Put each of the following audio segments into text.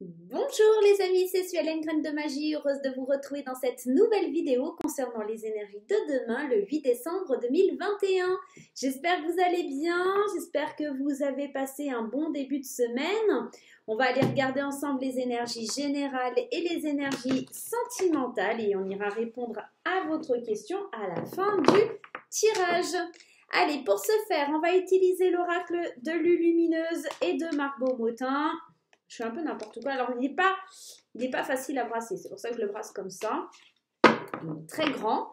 Bonjour les amis, c'est Suelen Graine de Magie, heureuse de vous retrouver dans cette nouvelle vidéo concernant les énergies de demain, le 8 décembre 2021. J'espère que vous allez bien, j'espère que vous avez passé un bon début de semaine. On va aller regarder ensemble les énergies générales et les énergies sentimentales et on ira répondre à votre question à la fin du tirage. Allez, pour ce faire, on va utiliser l'oracle de Lulumineuse et de Margot Motin. Je fais un peu n'importe quoi. Alors, il n'est pas facile à brasser. C'est pour ça que je le brasse comme ça. Il est très grand.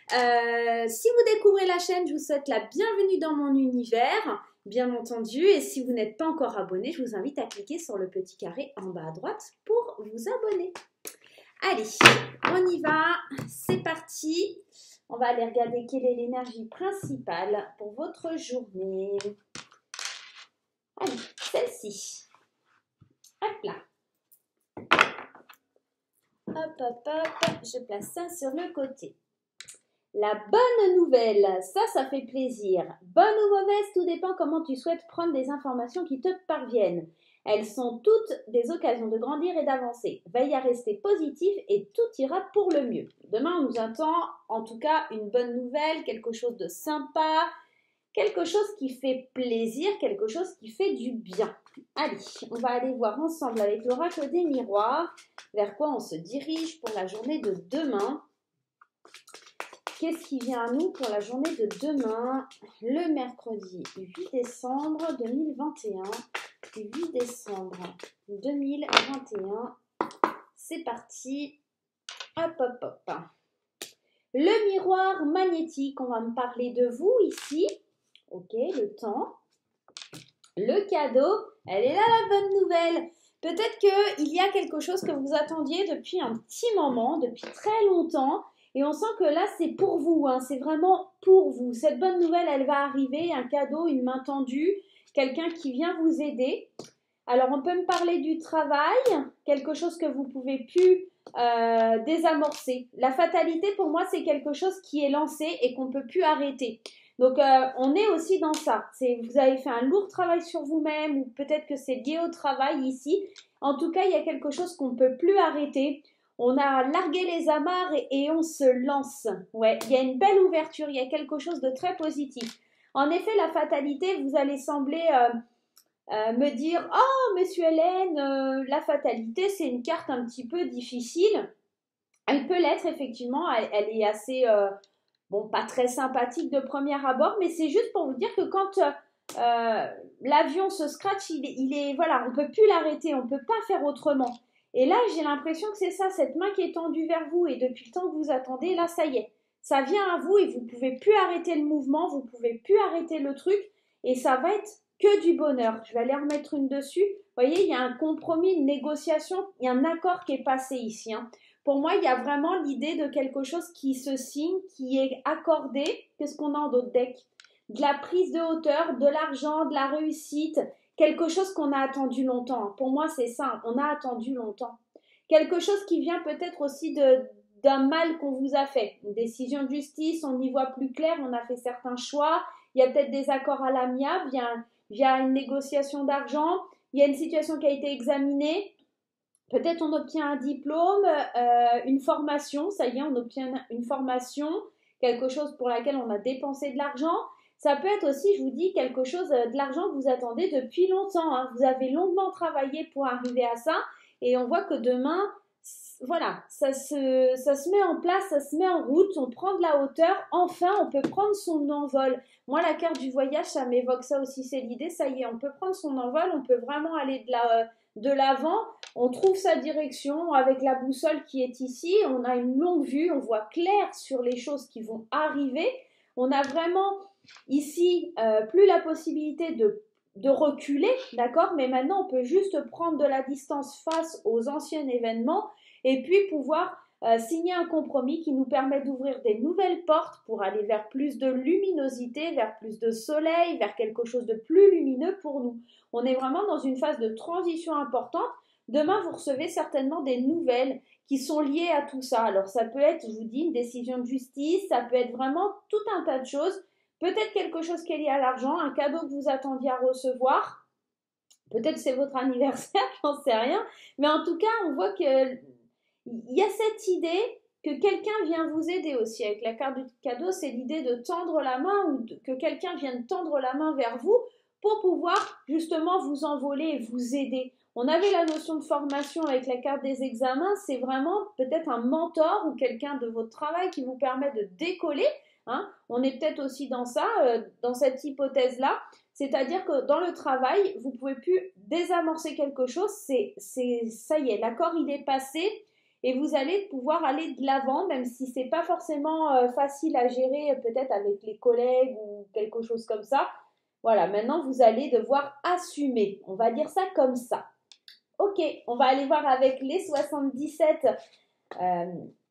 Si vous découvrez la chaîne, je vous souhaite la bienvenue dans mon univers, bien entendu. Et si vous n'êtes pas encore abonné, je vous invite à cliquer sur le petit carré en bas à droite pour vous abonner. Allez, on y va. C'est parti. On va aller regarder quelle est l'énergie principale pour votre journée. Allez, celle-ci. Hop là. Hop, je place ça sur le côté. La bonne nouvelle, ça fait plaisir. Bonne ou mauvaise, tout dépend comment tu souhaites prendre des informations qui te parviennent. Elles sont toutes des occasions de grandir et d'avancer. Veille à rester positif et tout ira pour le mieux. Demain, on nous attend en tout cas une bonne nouvelle, quelque chose de sympa, quelque chose qui fait plaisir, quelque chose qui fait du bien. Allez, on va aller voir ensemble avec l'oracle des miroirs vers quoi on se dirige pour la journée de demain. Qu'est-ce qui vient à nous pour la journée de demain, le mercredi 8 décembre 2021. 8 décembre 2021. C'est parti. Hop. Le miroir magnétique, on va me parler de vous ici. Ok, le temps. Le cadeau, elle est là la bonne nouvelle. Peut-être qu'il y a quelque chose que vous attendiez depuis un petit moment, depuis très longtemps. Et on sent que là, c'est pour vous, hein, c'est vraiment pour vous. Cette bonne nouvelle, elle va arriver, un cadeau, une main tendue, quelqu'un qui vient vous aider. Alors, on peut me parler du travail, quelque chose que vous pouvez plus désamorcer. La fatalité, pour moi, c'est quelque chose qui est lancé et qu'on ne peut plus arrêter. Donc, on est aussi dans ça. Vous avez fait un lourd travail sur vous-même ou peut-être que c'est lié au travail ici. En tout cas, il y a quelque chose qu'on ne peut plus arrêter. On a largué les amarres et on se lance. Ouais, il y a une belle ouverture, il y a quelque chose de très positif. En effet, la fatalité, vous allez sembler me dire « Oh, monsieur Hélène, la fatalité, c'est une carte un petit peu difficile. » Elle peut l'être, effectivement. Elle est assez, bon, pas très sympathique de premier abord, mais c'est juste pour vous dire que quand l'avion se scratch, voilà, on ne peut plus l'arrêter, on ne peut pas faire autrement. Et là, j'ai l'impression que c'est ça, cette main qui est tendue vers vous et depuis le temps que vous attendez, là, ça y est. Ça vient à vous et vous ne pouvez plus arrêter le mouvement, vous ne pouvez plus arrêter le truc et ça va être que du bonheur. Je vais aller remettre une dessus. Vous voyez, il y a un compromis, une négociation, il y a un accord qui est passé ici. Hein. Pour moi, il y a vraiment l'idée de quelque chose qui se signe, qui est accordé. Qu'est-ce qu'on a en d'autres decks? De la prise de hauteur, de l'argent, de la réussite, quelque chose qu'on a attendu longtemps. Pour moi, c'est ça, on a attendu longtemps. Quelque chose qui vient peut-être aussi d'un mal qu'on vous a fait. Une décision de justice, on y voit plus clair, on a fait certains choix. Il y a peut-être des accords à l'amiable, via une négociation d'argent. Il y a une situation qui a été examinée. Peut-être on obtient un diplôme, une formation, ça y est, on obtient une formation, quelque chose pour laquelle on a dépensé de l'argent. Ça peut être aussi, je vous dis, quelque chose de l'argent que vous attendez depuis longtemps. Hein. Vous avez longuement travaillé pour arriver à ça et on voit que demain, voilà, ça se met en place, ça se met en route, on prend de la hauteur, enfin on peut prendre son envol. Moi, la carte du voyage, ça m'évoque ça aussi, c'est l'idée, ça y est, on peut prendre son envol, on peut vraiment aller de l'avant. On trouve sa direction avec la boussole qui est ici, on a une longue vue, on voit clair sur les choses qui vont arriver. On a vraiment ici plus la possibilité de reculer, d'accord? Mais maintenant, on peut juste prendre de la distance face aux anciens événements et puis pouvoir signer un compromis qui nous permet d'ouvrir des nouvelles portes pour aller vers plus de luminosité, vers plus de soleil, vers quelque chose de plus lumineux pour nous. On est vraiment dans une phase de transition importante. Demain, vous recevez certainement des nouvelles qui sont liées à tout ça. Alors, ça peut être, je vous dis, une décision de justice, ça peut être vraiment tout un tas de choses. Peut-être quelque chose qui est lié à l'argent, un cadeau que vous attendiez à recevoir. Peut-être c'est votre anniversaire, j'en sais rien. Mais en tout cas, on voit qu'il y a cette idée que quelqu'un vient vous aider aussi. Avec la carte du cadeau, c'est l'idée de tendre la main ou que quelqu'un vienne tendre la main vers vous pour pouvoir justement vous envoler et vous aider. On avait la notion de formation avec la carte des examens, c'est vraiment peut-être un mentor ou quelqu'un de votre travail qui vous permet de décoller. Hein. On est peut-être aussi dans ça, dans cette hypothèse-là. C'est-à-dire que dans le travail, vous ne pouvez plus désamorcer quelque chose, ça y est, l'accord il est passé et vous allez pouvoir aller de l'avant, même si ce n'est pas forcément facile à gérer peut-être avec les collègues ou quelque chose comme ça. Voilà, maintenant vous allez devoir assumer, on va dire ça comme ça. Ok, on va aller voir avec les 77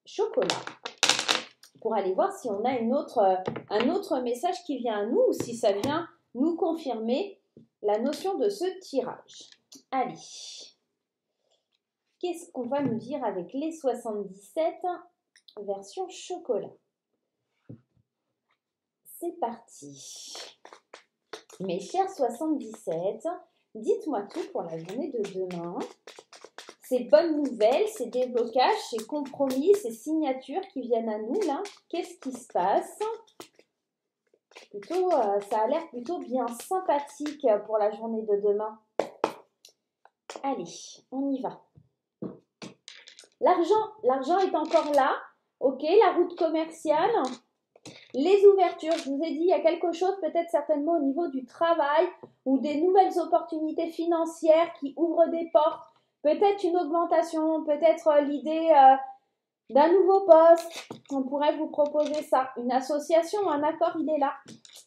chocolats pour aller voir si on a un autre message qui vient à nous ou si ça vient nous confirmer la notion de ce tirage. Allez, qu'est-ce qu'on va nous dire avec les 77 version chocolat? C'est parti. Mes chers 77, dites-moi tout pour la journée de demain. Ces bonnes nouvelles, ces déblocages, ces compromis, ces signatures qui viennent à nous là. Qu'est-ce qui se passe? Plutôt, ça a l'air plutôt bien sympathique pour la journée de demain. Allez, on y va. L'argent est encore là. Ok, la route commerciale. Les ouvertures, je vous ai dit, il y a quelque chose peut-être certainement au niveau du travail ou des nouvelles opportunités financières qui ouvrent des portes. Peut-être une augmentation, peut-être l'idée d'un nouveau poste. On pourrait vous proposer ça. Une association, un accord, il est là.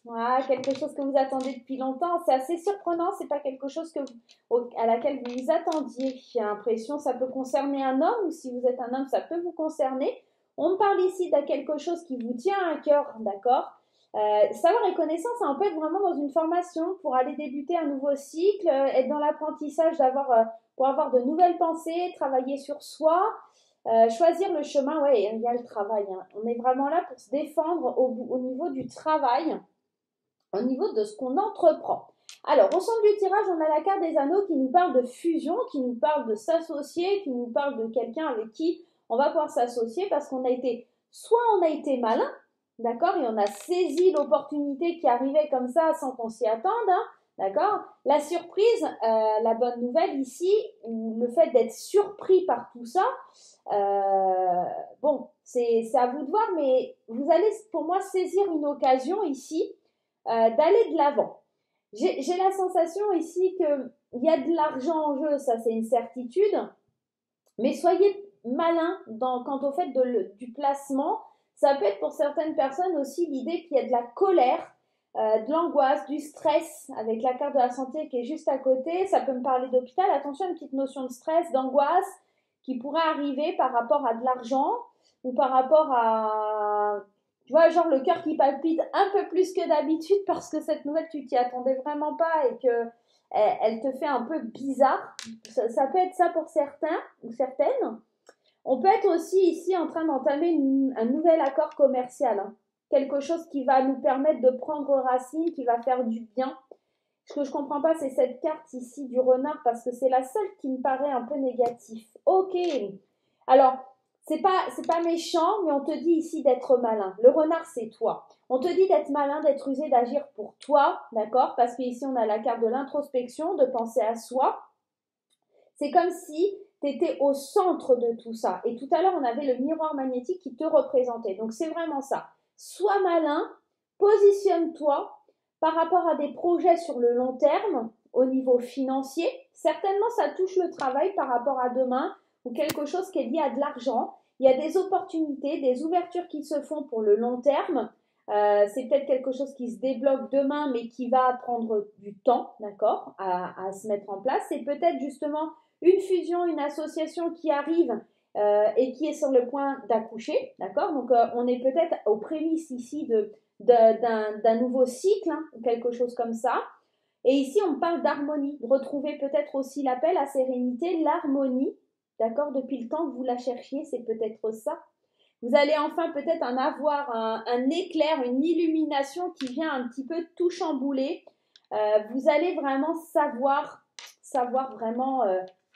Voilà, quelque chose que vous attendez depuis longtemps. C'est assez surprenant, c'est pas quelque chose à laquelle vous vous attendiez. J'ai l'impression que ça peut concerner un homme ou si vous êtes un homme, ça peut vous concerner. On me parle ici de quelque chose qui vous tient à cœur, d'accord? Savoir et connaissance, ça, on peut être vraiment dans une formation pour aller débuter un nouveau cycle, être dans l'apprentissage, pour avoir de nouvelles pensées, travailler sur soi, choisir le chemin. Ouais, il y a le travail. Hein. On est vraiment là pour se défendre au niveau du travail, au niveau de ce qu'on entreprend. Alors, au centre du tirage, on a la carte des anneaux qui nous parle de fusion, qui nous parle de s'associer, qui nous parle de quelqu'un avec qui on va pouvoir s'associer parce qu'on a été, soit on a été malin, d'accord, et on a saisi l'opportunité qui arrivait comme ça sans qu'on s'y attende, hein, d'accord. La surprise, la bonne nouvelle ici, ou le fait d'être surpris par tout ça, bon, c'est à vous de voir, mais vous allez pour moi saisir une occasion ici d'aller de l'avant. J'ai la sensation ici qu'il y a de l'argent en jeu, ça c'est une certitude, mais soyez malin quant au fait du placement. Ça peut être pour certaines personnes aussi l'idée qu'il y a de la colère, de l'angoisse, du stress avec la carte de la santé qui est juste à côté. Ça peut me parler d'hôpital. Attention, une petite notion de stress, d'angoisse qui pourrait arriver par rapport à de l'argent ou par rapport à, tu vois, genre le cœur qui palpite un peu plus que d'habitude parce que cette nouvelle, tu t'y attendais vraiment pas et que elle te fait un peu bizarre. Ça peut être ça pour certains ou certaines. On peut être aussi ici en train d'entamer un nouvel accord commercial. Hein. Quelque chose qui va nous permettre de prendre racine, qui va faire du bien. Ce que je ne comprends pas, c'est cette carte ici du renard parce que c'est la seule qui me paraît un peu négative. Ok. Alors, c'est pas méchant, mais on te dit ici d'être malin. Le renard, c'est toi. On te dit d'être malin, d'être rusé, d'agir pour toi, d'accord? Parce qu'ici, on a la carte de l'introspection, de penser à soi. C'est comme si tu étais au centre de tout ça. Et tout à l'heure, on avait le miroir magnétique qui te représentait. Donc, c'est vraiment ça. Sois malin, positionne-toi par rapport à des projets sur le long terme, au niveau financier. Certainement, ça touche le travail par rapport à demain ou quelque chose qui est lié à de l'argent. Il y a des opportunités, des ouvertures qui se font pour le long terme. C'est peut-être quelque chose qui se débloque demain, mais qui va prendre du temps, d'accord, à se mettre en place. C'est peut-être justement une fusion, une association qui arrive et qui est sur le point d'accoucher, d'accord. Donc, on est peut-être aux prémices ici d'un nouveau cycle, hein, quelque chose comme ça. Et ici, on parle d'harmonie, de retrouver peut-être aussi l'appel à sérénité, l'harmonie, d'accord, depuis le temps que vous la cherchiez, c'est peut-être ça. Vous allez enfin peut-être en avoir un éclair, une illumination qui vient un petit peu tout chambouler. Vous allez vraiment savoir savoir vraiment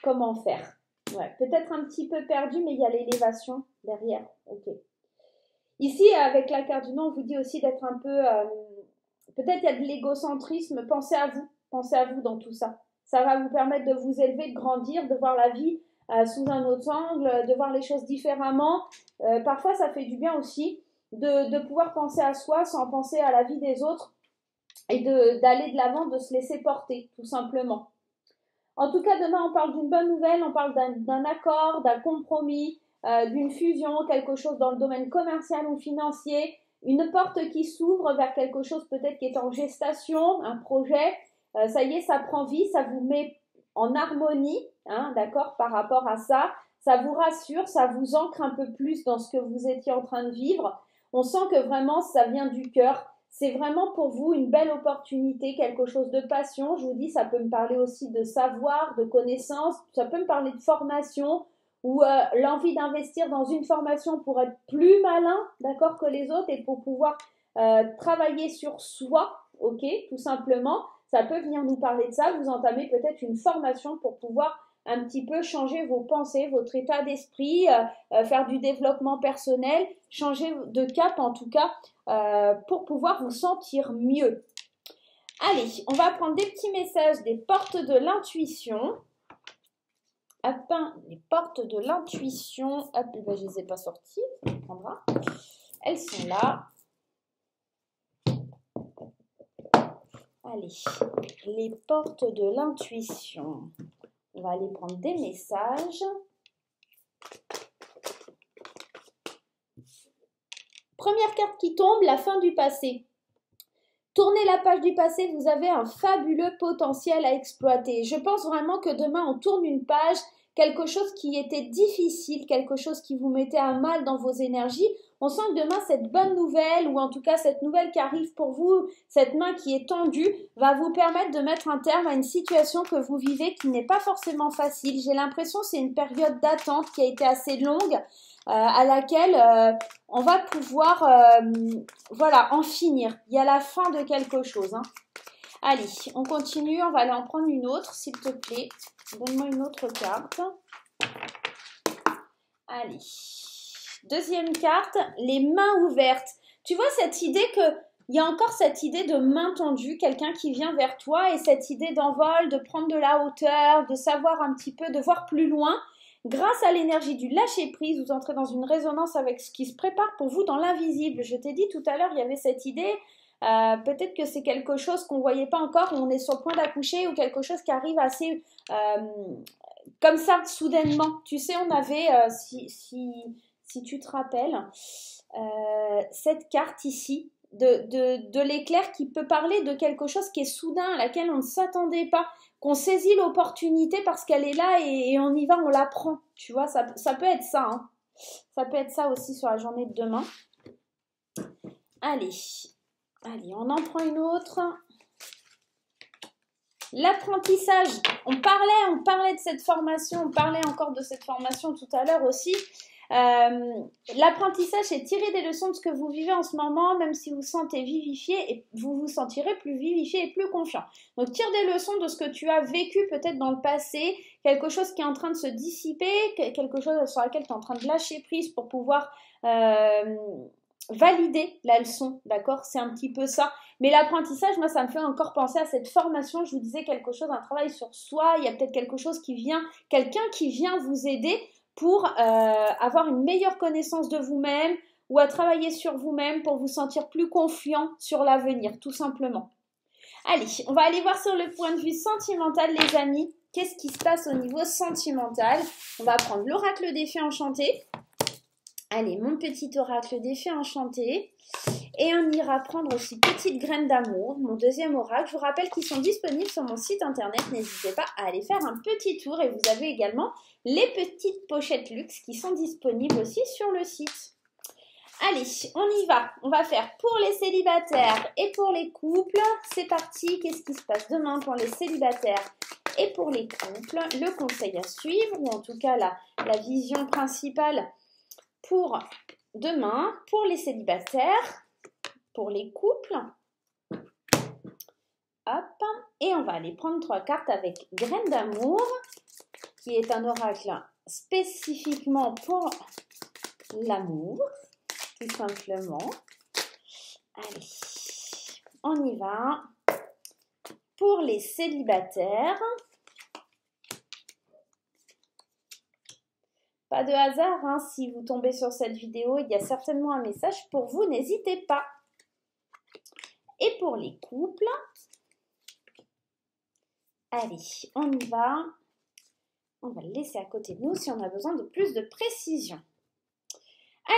comment faire. Ouais, peut-être un petit peu perdu, mais il y a l'élévation derrière. Ok. Ici, avec la carte du nom, on vous dit aussi d'être un peu... peut-être il y a de l'égocentrisme. Pensez à vous dans tout ça. Ça va vous permettre de vous élever, de grandir, de voir la vie sous un autre angle, de voir les choses différemment. Parfois, ça fait du bien aussi de pouvoir penser à soi sans penser à la vie des autres et d'aller de l'avant, de se laisser porter, tout simplement. En tout cas, demain, on parle d'une bonne nouvelle, on parle d'un accord, d'un compromis, d'une fusion, quelque chose dans le domaine commercial ou financier, une porte qui s'ouvre vers quelque chose peut-être qui est en gestation, un projet. Ça y est, ça prend vie, ça vous met en harmonie, hein, d'accord, par rapport à ça. Ça vous rassure, ça vous ancre un peu plus dans ce que vous étiez en train de vivre. On sent que vraiment, ça vient du cœur. C'est vraiment pour vous une belle opportunité, quelque chose de passion. Je vous dis, ça peut me parler aussi de savoir, de connaissances, ça peut me parler de formation ou l'envie d'investir dans une formation pour être plus malin, d'accord, que les autres et pour pouvoir travailler sur soi, ok, tout simplement. Ça peut venir nous parler de ça. Vous entamez peut-être une formation pour pouvoir un petit peu changer vos pensées, votre état d'esprit, faire du développement personnel, changer de cap en tout cas, pour pouvoir vous sentir mieux. Allez, on va prendre des petits messages des portes de l'intuition. Hop, les portes de l'intuition. Hop, ben, je ne les ai pas sorties, ça prendra. Elles sont là. Allez, les portes de l'intuition. On va aller prendre des messages. Première carte qui tombe, la fin du passé. Tournez la page du passé, vous avez un fabuleux potentiel à exploiter. Je pense vraiment que demain, on tourne une page, quelque chose qui était difficile, quelque chose qui vous mettait à mal dans vos énergies. On sent que demain, cette bonne nouvelle, ou en tout cas cette nouvelle qui arrive pour vous, cette main qui est tendue, va vous permettre de mettre un terme à une situation que vous vivez qui n'est pas forcément facile. J'ai l'impression que c'est une période d'attente qui a été assez longue, à laquelle on va pouvoir voilà, en finir. Il y a la fin de quelque chose. Hein. Allez, on continue. On va aller en prendre une autre, s'il te plaît. Donne-moi une autre carte. Allez. Deuxième carte, les mains ouvertes. Tu vois cette idée que... Il y a encore cette idée de main tendue, quelqu'un qui vient vers toi et cette idée d'envol, de prendre de la hauteur, de savoir un petit peu, de voir plus loin. Grâce à l'énergie du lâcher-prise, vous entrez dans une résonance avec ce qui se prépare pour vous dans l'invisible. Je t'ai dit tout à l'heure, il y avait cette idée, peut-être que c'est quelque chose qu'on ne voyait pas encore, où on est sur le point d'accoucher, ou quelque chose qui arrive assez comme ça, soudainement. Tu sais, on avait, si tu te rappelles, cette carte ici, de l'éclair qui peut parler de quelque chose qui est soudain, à laquelle on ne s'attendait pas, qu'on saisit l'opportunité parce qu'elle est là et on y va, on la prend. Tu vois, ça peut être ça. Hein. Ça peut être ça aussi sur la journée de demain. Allez, on en prend une autre. L'apprentissage. On parlait de cette formation, on parlait encore de cette formation tout à l'heure aussi. L'apprentissage, c'est tirer des leçons de ce que vous vivez en ce moment, même si vous vous sentez vivifié, et vous vous sentirez plus vivifié et plus confiant. Donc, tire des leçons de ce que tu as vécu peut-être dans le passé, quelque chose qui est en train de se dissiper, quelque chose sur laquelle tu es en train de lâcher prise pour pouvoir valider la leçon, d'accord? C'est un petit peu ça. Mais l'apprentissage, moi, ça me fait encore penser à cette formation. Je vous disais quelque chose, un travail sur soi. Il y a peut-être quelque chose qui vient, quelqu'un qui vient vous aider pour avoir une meilleure connaissance de vous-même ou à travailler sur vous-même pour vous sentir plus confiant sur l'avenir, tout simplement. Allez, on va aller voir sur le point de vue sentimental, les amis. Qu'est-ce qui se passe au niveau sentimental? On va prendre l'oracle des fées enchantées. Allez, mon petit oracle des fées enchantées. Et on ira prendre aussi Petite Graine d'Amour, mon deuxième oracle. Je vous rappelle qu'ils sont disponibles sur mon site internet. N'hésitez pas à aller faire un petit tour. Et vous avez également les petites pochettes luxe qui sont disponibles aussi sur le site. Allez, on y va. On va faire pour les célibataires et pour les couples. C'est parti. Qu'est-ce qui se passe demain pour les célibataires et pour les couples? Le conseil à suivre, ou en tout cas la vision principale pour demain, pour les célibataires, pour les couples Hop. Et on va aller prendre 3 cartes avec Graine d'amour, qui est un oracle spécifiquement pour l'amour, tout simplement. Allez, on y va. Pour les célibataires, pas de hasard, hein, si vous tombez sur cette vidéo, il y a certainement un message pour vous, n'hésitez pas. Et pour les couples, allez, on y va. On va le laisser à côté de nous si on a besoin de plus de précision.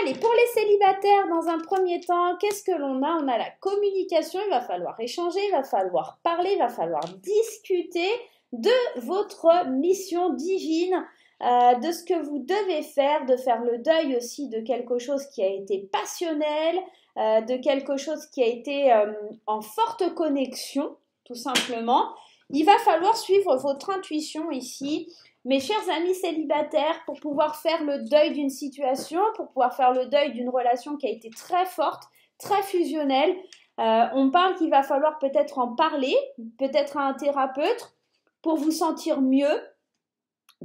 Allez, pour les célibataires, dans un premier temps, qu'est-ce que l'on a? On a la communication, il va falloir échanger, il va falloir parler, il va falloir discuter de votre mission divine, de ce que vous devez faire, de faire le deuil aussi de quelque chose qui a été passionnel, de quelque chose qui a été en forte connexion, tout simplement. Il va falloir suivre votre intuition ici. Mes chers amis célibataires, pour pouvoir faire le deuil d'une situation, pour pouvoir faire le deuil d'une relation qui a été très forte, très fusionnelle, on parle qu'il va falloir peut-être en parler, peut-être à un thérapeute, pour vous sentir mieux,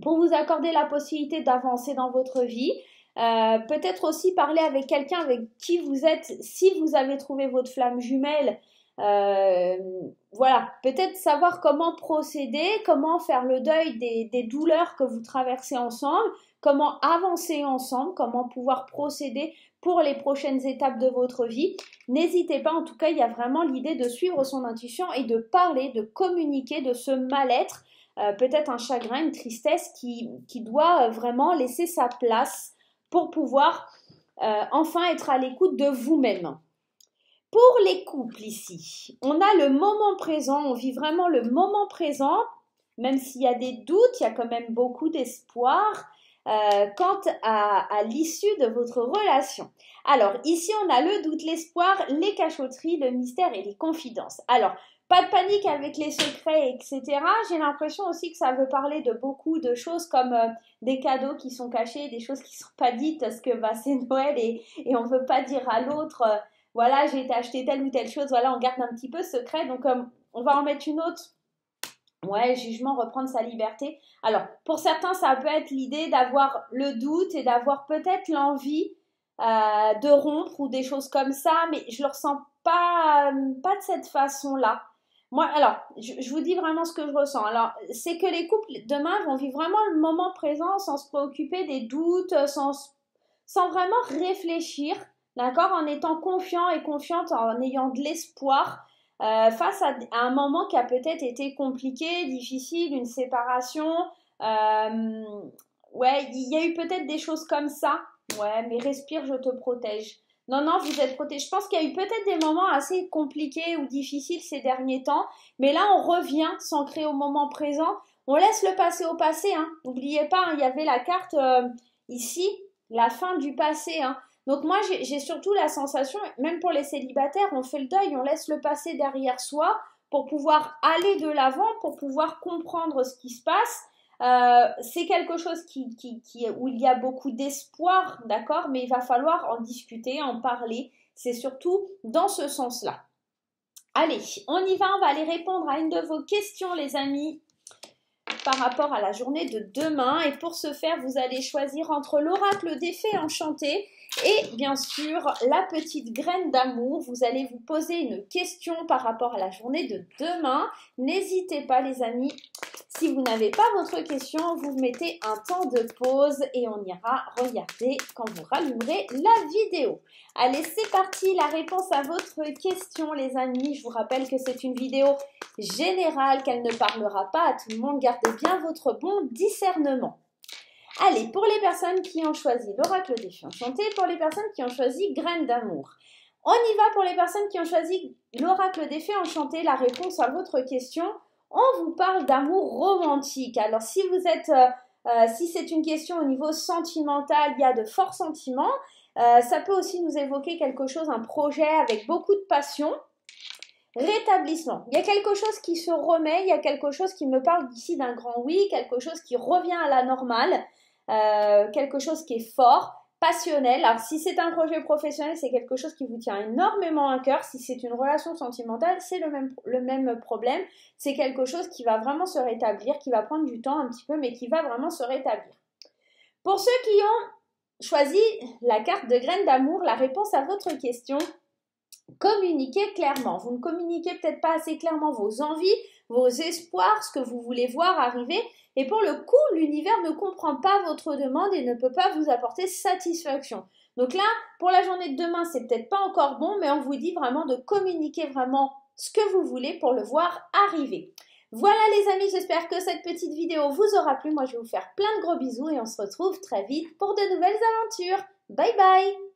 pour vous accorder la possibilité d'avancer dans votre vie. Peut-être aussi parler avec quelqu'un avec qui vous êtes, si vous avez trouvé votre flamme jumelle. Voilà, peut-être savoir comment procéder, comment faire le deuil des douleurs que vous traversez ensemble, comment avancer ensemble, comment pouvoir procéder pour les prochaines étapes de votre vie. N'hésitez pas, en tout cas, il y a vraiment l'idée de suivre son intuition et de parler, de communiquer de ce mal-être, peut-être un chagrin, une tristesse qui doit vraiment laisser sa place pour pouvoir enfin être à l'écoute de vous-même. Pour les couples ici, on a le moment présent, on vit vraiment le moment présent, même s'il y a des doutes, il y a quand même beaucoup d'espoir quant à l'issue de votre relation. Alors ici on a le doute, l'espoir, les cachotteries, le mystère et les confidences. Alors pas de panique avec les secrets, etc. J'ai l'impression aussi que ça veut parler de beaucoup de choses comme des cadeaux qui sont cachés, des choses qui ne sont pas dites parce que c'est Noël et on ne veut pas dire à l'autre... voilà, j'ai été acheter telle ou telle chose, voilà, on garde un petit peu secret, donc on va en mettre une autre. Ouais, jugement, reprendre sa liberté. Alors, pour certains, ça peut être l'idée d'avoir le doute et d'avoir peut-être l'envie de rompre ou des choses comme ça, mais je le ressens pas de cette façon-là. Moi, alors, je vous dis vraiment ce que je ressens. Alors, c'est que les couples, demain, vont vivre vraiment le moment présent sans se préoccuper des doutes, sans vraiment réfléchir. D'accord, en étant confiant et confiante, en ayant de l'espoir face à un moment qui a peut-être été compliqué, difficile, une séparation. Ouais, il y a eu peut-être des choses comme ça. Ouais, mais respire, je te protège. Non, non, vous êtes protégé. Je pense qu'il y a eu peut-être des moments assez compliqués ou difficiles ces derniers temps, mais là, on revient s'ancrer au moment présent. On laisse le passé au passé. Hein. N'oubliez pas, hein, il y avait la carte ici, la fin du passé. Hein. Donc moi, j'ai surtout la sensation, même pour les célibataires, on fait le deuil, on laisse le passé derrière soi pour pouvoir aller de l'avant, pour pouvoir comprendre ce qui se passe. C'est quelque chose où il y a beaucoup d'espoir, d'accord, mais il va falloir en discuter, en parler. C'est surtout dans ce sens-là. Allez, on y va, on va aller répondre à une de vos questions, les amis, par rapport à la journée de demain. Et pour ce faire, vous allez choisir entre l'oracle des fées enchantées et bien sûr la petite graine d'amour. Vous allez vous poser une question par rapport à la journée de demain. N'hésitez pas les amis, si vous n'avez pas votre question, vous mettez un temps de pause et on ira regarder quand vous rallumerez la vidéo. Allez, c'est parti, la réponse à votre question les amis. Je vous rappelle que c'est une vidéo générale, qu'elle ne parlera pas à tout le monde. Gardez bien votre bon discernement. Allez, pour les personnes qui ont choisi l'oracle des fées enchantées, pour les personnes qui ont choisi graine d'amour. On y va pour les personnes qui ont choisi l'oracle des fées enchantées. La réponse à votre question, on vous parle d'amour romantique. Alors, si vous êtes, si c'est une question au niveau sentimental, il y a de forts sentiments. Ça peut aussi nous évoquer quelque chose, un projet avec beaucoup de passion. Rétablissement. Il y a quelque chose qui se remet, il y a quelque chose qui me parle d'ici d'un grand oui, quelque chose qui revient à la normale, quelque chose qui est fort, passionnel. Alors, si c'est un projet professionnel, c'est quelque chose qui vous tient énormément à cœur. Si c'est une relation sentimentale, c'est le même problème. C'est quelque chose qui va vraiment se rétablir, qui va prendre du temps un petit peu, mais qui va vraiment se rétablir. Pour ceux qui ont choisi la carte de graines d'amour, la réponse à votre question, communiquez clairement. Vous ne communiquez peut-être pas assez clairement vos envies, vos espoirs, ce que vous voulez voir arriver. Et pour le coup, l'univers ne comprend pas votre demande et ne peut pas vous apporter satisfaction. Donc là, pour la journée de demain, c'est peut-être pas encore bon, mais on vous dit vraiment de communiquer vraiment ce que vous voulez pour le voir arriver. Voilà les amis, j'espère que cette petite vidéo vous aura plu. Moi, je vais vous faire plein de gros bisous et on se retrouve très vite pour de nouvelles aventures. Bye bye!